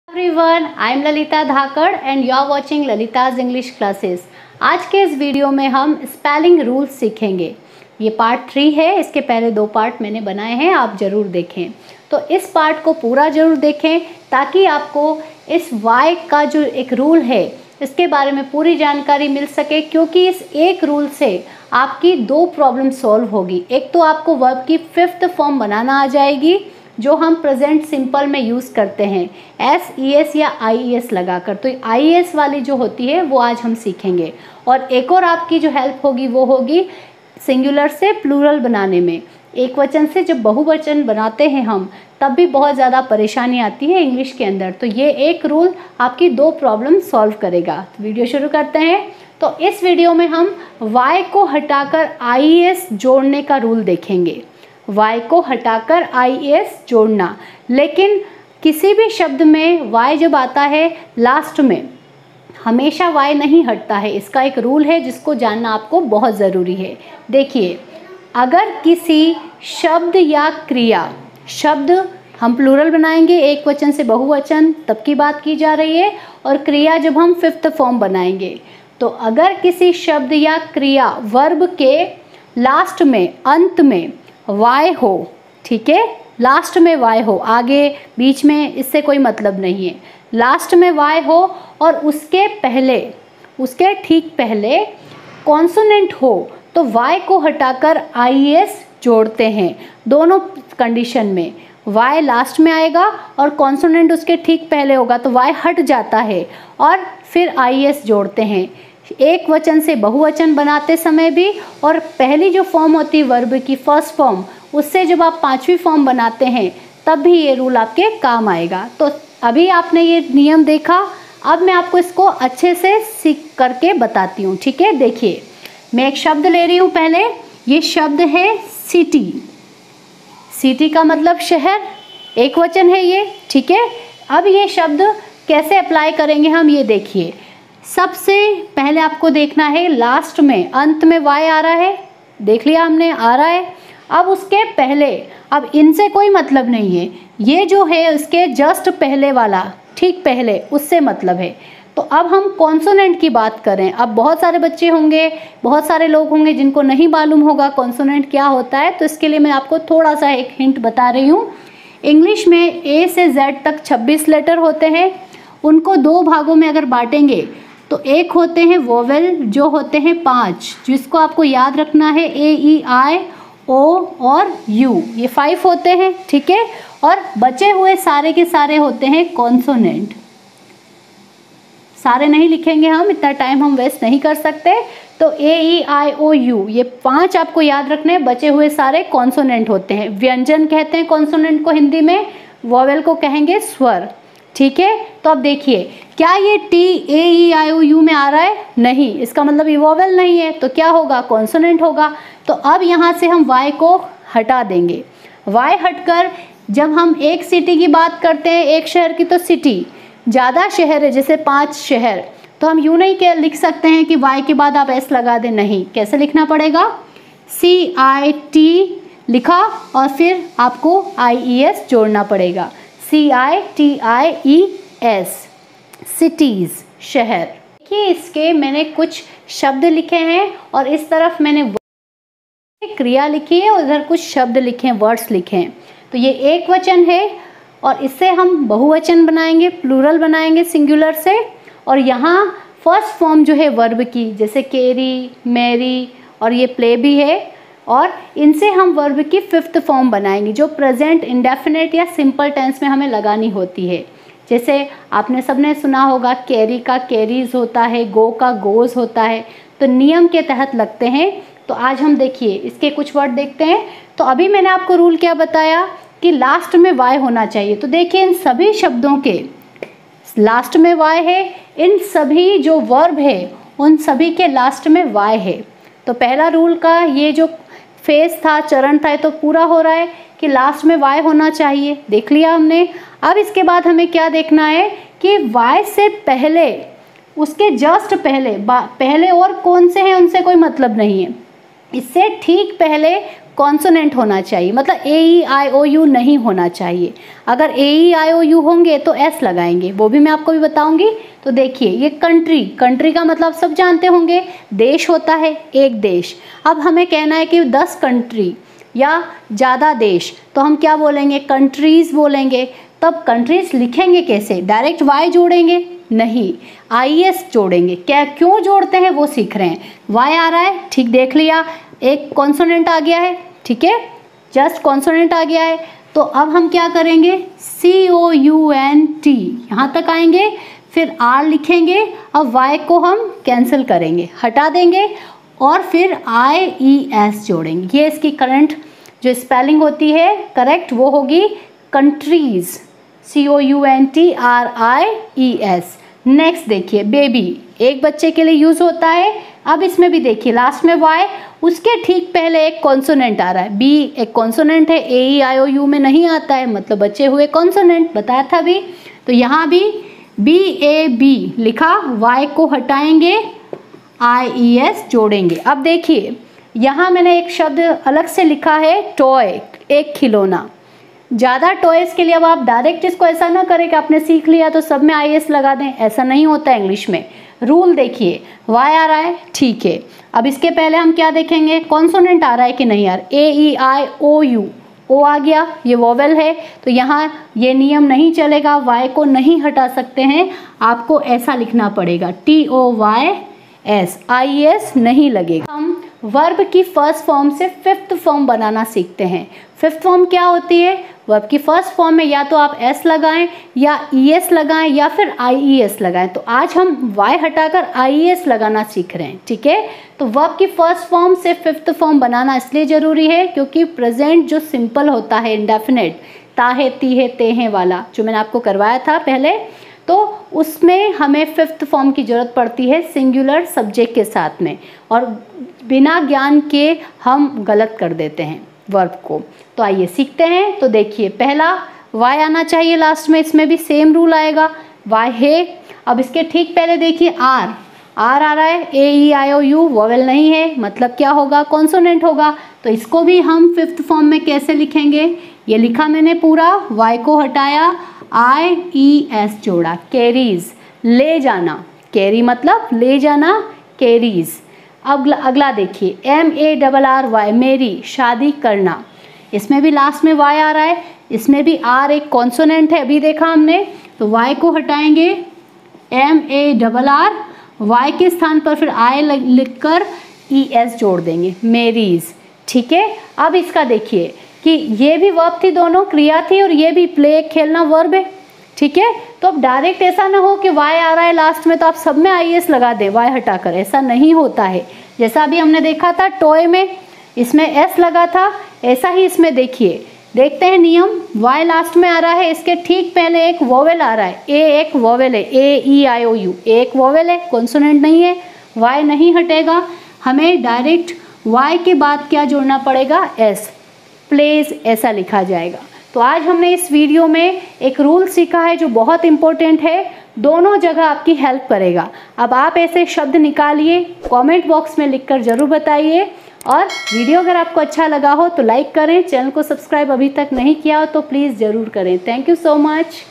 Everyone, I am Lalita Dhakad and you are watching Lalita's English classes. आज के इस वीडियो में हम स्पेलिंग रूल्स सीखेंगे। ये पार्ट 3 है, इसके पहले 2 पार्ट मैंने बनाए हैं, आप ज़रूर देखें। तो इस पार्ट को पूरा ज़रूर देखें ताकि आपको इस वाई का जो एक रूल है इसके बारे में पूरी जानकारी मिल सके, क्योंकि इस एक रूल से आपकी 2 प्रॉब्लम सॉल्व होगी। एक तो आपको वर्ब की 5th फॉर्म बनाना आ जाएगी जो हम प्रेजेंट सिंपल में यूज़ करते हैं SES या IES लगाकर। तो IES वाली जो होती है वो आज हम सीखेंगे। और एक और आपकी जो हेल्प होगी वो होगी सिंगुलर से प्लूरल बनाने में। एक वचन से जब बहुवचन बनाते हैं हम तब भी बहुत ज़्यादा परेशानी आती है इंग्लिश के अंदर। तो ये एक रूल आपकी 2 प्रॉब्लम सॉल्व करेगा। तो वीडियो शुरू करते हैं। तो इस वीडियो में हम Y को हटाकर IES जोड़ने का रूल देखेंगे। Y को हटाकर IES जोड़ना, लेकिन किसी भी शब्द में Y जब आता है लास्ट में हमेशा Y नहीं हटता है। इसका एक रूल है जिसको जानना आपको बहुत ज़रूरी है। देखिए, अगर किसी शब्द या क्रिया, शब्द हम प्लूरल बनाएंगे, एक वचन से बहुवचन तब की बात की जा रही है, और क्रिया जब हम 5th फॉर्म बनाएंगे। तो अगर किसी शब्द या क्रिया वर्ब के लास्ट में, अंत में Y हो, ठीक है, लास्ट में Y हो, आगे बीच में इससे कोई मतलब नहीं है, लास्ट में Y हो और उसके पहले, उसके ठीक पहले कॉन्सोनेंट हो तो Y को हटाकर IES जोड़ते हैं। दोनों कंडीशन में Y लास्ट में आएगा और कॉन्सोनेंट उसके ठीक पहले होगा तो Y हट जाता है और फिर IES जोड़ते हैं। एक वचन से बहुवचन बनाते समय भी, और पहली जो फॉर्म होती है वर्ब की फर्स्ट फॉर्म, उससे जब आप 5वीं फॉर्म बनाते हैं तब भी ये रूल आपके काम आएगा। तो अभी आपने ये नियम देखा, अब मैं आपको इसको अच्छे से सीख करके बताती हूँ, ठीक है। देखिए, मैं एक शब्द ले रही हूँ। पहले ये शब्द है सिटी। सिटी का मतलब शहर, एक वचन है ये, ठीक है। अब ये शब्द कैसे अप्लाई करेंगे हम, ये देखिए। सबसे पहले आपको देखना है लास्ट में, अंत में Y आ रहा है, देख लिया हमने, आ रहा है। अब उसके पहले, अब इनसे कोई मतलब नहीं है, ये जो है उसके जस्ट पहले वाला, ठीक पहले, उससे मतलब है। तो अब हम कॉन्सोनेंट की बात करें। अब बहुत सारे बच्चे होंगे, बहुत सारे लोग होंगे जिनको नहीं मालूम होगा कॉन्सोनेंट क्या होता है, तो इसके लिए मैं आपको थोड़ा सा एक हिंट बता रही हूँ। इंग्लिश में A से Z तक 26 लेटर होते हैं। उनको 2 भागों में अगर बांटेंगे तो एक होते हैं वोवेल जो होते हैं 5, जिसको आपको याद रखना है A-E-I-O और U, ये 5 होते हैं, ठीक है। और बचे हुए सारे के सारे होते हैं कॉन्सोनेंट। सारे नहीं लिखेंगे हम, इतना टाइम हम वेस्ट नहीं कर सकते। तो A-E-I-O-U ये 5 आपको याद रखने हैं। बचे हुए सारे कॉन्सोनेंट होते हैं। व्यंजन कहते हैं कॉन्सोनेंट को हिंदी में, वोवेल को कहेंगे स्वर, ठीक है। तो अब देखिए, क्या ये T-A-E-I-O-U में आ रहा है? नहीं, इसका मतलब ये वोवेल नहीं है, तो क्या होगा, कॉन्सोनेंट होगा। तो अब यहाँ से हम Y को हटा देंगे। Y हटकर जब हम एक सिटी की बात करते हैं, एक शहर की, तो सिटी ज़्यादा शहर है, जैसे 5 शहर, तो हम यूँ नहीं के लिख सकते हैं कि Y के बाद आप S लगा दें, नहीं। कैसे लिखना पड़ेगा, CIT लिखा और फिर आपको IES जोड़ना पड़ेगा, CITIES, सिटीज़, शहर। देखिए, इसके मैंने कुछ शब्द लिखे हैं और इस तरफ मैंने क्रिया लिखी है और इधर कुछ शब्द लिखे हैं, वर्ड्स लिखे हैं। तो ये एक वचन है और इससे हम बहुवचन बनाएंगे, प्लूरल बनाएंगे सिंगुलर से। और यहाँ फर्स्ट फॉर्म जो है वर्ब की, जैसे केरी, मैरी और ये प्ले भी है, और इनसे हम वर्ब की 5th फॉर्म बनाएंगे जो प्रेजेंट इंडेफिनिट या सिंपल टेंस में हमें लगानी होती है। जैसे आपने सबने सुना होगा, कैरी का कैरीज होता है, गो का गोज होता है, तो नियम के तहत लगते हैं। तो आज हम देखिए इसके कुछ वर्ड देखते हैं। तो अभी मैंने आपको रूल क्या बताया कि लास्ट में Y होना चाहिए। तो देखिए, इन सभी शब्दों के लास्ट में Y है, इन सभी जो वर्ब है उन सभी के लास्ट में Y है। तो पहला रूल का ये जो फेज था, चरण था, तो पूरा हो रहा है कि लास्ट में Y होना चाहिए, देख लिया हमने। अब इसके बाद हमें क्या देखना है कि Y से पहले, उसके जस्ट पहले, पहले और कौन से हैं उनसे कोई मतलब नहीं है। इससे ठीक पहले कॉन्सोनेंट होना चाहिए, मतलब AEIOU नहीं होना चाहिए। अगर AEIOU होंगे तो S लगाएंगे, वो भी मैं आपको भी बताऊंगी। तो देखिए ये कंट्री, कंट्री का मतलब सब जानते होंगे, देश होता है, एक देश। अब हमें कहना है कि 10 कंट्री या ज़्यादा देश, तो हम क्या बोलेंगे, कंट्रीज़ बोलेंगे। तब कंट्रीज़ लिखेंगे कैसे, डायरेक्ट Y जोड़ेंगे? नहीं, IES जोड़ेंगे। क्या क्यों जोड़ते हैं वो सीख रहे हैं। Y आ रहा है, ठीक, देख लिया, एक कॉन्सोनेंट आ गया है, ठीक है, जस्ट कॉन्सोनेंट आ गया है। तो अब हम क्या करेंगे, COUNT यहाँ तक आएंगे, फिर R लिखेंगे। अब Y को हम कैंसिल करेंगे, हटा देंगे, और फिर IES जोड़ेंगे। ये इसकी करंट जो स्पेलिंग होती है करेक्ट, वो होगी कंट्रीज़, COUNTRIES। नेक्स्ट देखिए बेबी, एक बच्चे के लिए यूज़ होता है। अब इसमें भी देखिए लास्ट में Y, उसके ठीक पहले एक कॉन्सोनेंट आ रहा है, B एक कॉन्सोनेंट है, AEIOU में नहीं आता है, मतलब बचे हुए कॉन्सोनेंट, बताया था भी। तो यहाँ भी BAB लिखा, Y को हटाएंगे, IES जोड़ेंगे। अब देखिए यहाँ मैंने एक शब्द अलग से लिखा है, टॉय, एक खिलौना। ज़्यादा टॉयज़ के लिए अब आप डायरेक्ट इसको ऐसा ना करें कि आपने सीख लिया तो सब में IES लगा दें, ऐसा नहीं होता है इंग्लिश में। रूल देखिए, Y आ रहा है, ठीक है। अब इसके पहले हम क्या देखेंगे, कॉन्सोनेंट आ रहा है कि नहीं यार, AEIOU, O आ गया, ये वोवेल है, तो यहाँ ये नियम नहीं चलेगा, Y को नहीं हटा सकते हैं, आपको ऐसा लिखना पड़ेगा, TOYS, IES नहीं लगेगा। हम वर्ब की फर्स्ट फॉर्म से फिफ्थ फॉर्म बनाना सीखते हैं। फिफ्थ फॉर्म क्या होती है, वर्ब की फर्स्ट फॉर्म में या तो आप S लगाएं या ES लगाएं या फिर IES लगाएं। तो आज हम Y हटाकर IES लगाना सीख रहे हैं, ठीक है। तो वर्ब की फर्स्ट फॉर्म से फिफ्थ फॉर्म बनाना इसलिए ज़रूरी है क्योंकि प्रेजेंट जो सिंपल होता है इंडेफिनेट, ताहे तीहे तेहे वाला जो मैंने आपको करवाया था पहले, तो उसमें हमें फिफ्थ फॉर्म की ज़रूरत पड़ती है सिंगुलर सब्जेक्ट के साथ में, और बिना ज्ञान के हम गलत कर देते हैं वर्ब को। तो आइए सीखते हैं। तो देखिए पहला Y आना चाहिए लास्ट में, इसमें भी सेम रूल आएगा, Y है। अब इसके ठीक पहले देखिए R आ रहा है, AEIOU वोवेल नहीं है, मतलब क्या होगा, कॉन्सोनेंट होगा। तो इसको भी हम फिफ्थ फॉर्म में कैसे लिखेंगे, ये लिखा मैंने पूरा, Y को हटाया, IES जोड़ा, कैरीज, ले जाना, कैरी मतलब ले जाना, कैरीज। अगला देखिए MARRY, मेरी, शादी करना। इसमें भी लास्ट में Y आ रहा है, इसमें भी R एक कॉन्सोनेंट है, अभी देखा हमने। तो Y को हटाएंगे, MARR, Y के स्थान पर फिर I लिखकर ES जोड़ देंगे, मेरीज, ठीक है। अब इसका देखिए कि ये भी वर्ब थी, दोनों क्रिया थी, और ये भी प्ले, खेलना वर्ब है, ठीक है। तो अब डायरेक्ट ऐसा ना हो कि Y आ रहा है लास्ट में तो आप सब में IES लगा दें Y हटाकर, ऐसा नहीं होता है। जैसा अभी हमने देखा था टॉय में, इसमें S लगा था, ऐसा ही इसमें देखिए, देखते हैं नियम। Y लास्ट में आ रहा है, इसके ठीक पहले एक वोवेल आ रहा है, A एक वोवेल है, AEIOU एक वोवेल है, कॉन्सोनेंट नहीं है, Y नहीं हटेगा। हमें डायरेक्ट Y के बाद क्या जोड़ना पड़ेगा, S, प्लेज ऐसा लिखा जाएगा। तो आज हमने इस वीडियो में एक रूल सीखा है जो बहुत इम्पोर्टेंट है, दोनों जगह आपकी हेल्प करेगा। अब आप ऐसे शब्द निकालिए, कमेंट बॉक्स में लिखकर ज़रूर बताइए, और वीडियो अगर आपको अच्छा लगा हो तो लाइक करें, चैनल को सब्सक्राइब अभी तक नहीं किया हो तो प्लीज़ ज़रूर करें। Thank you so much.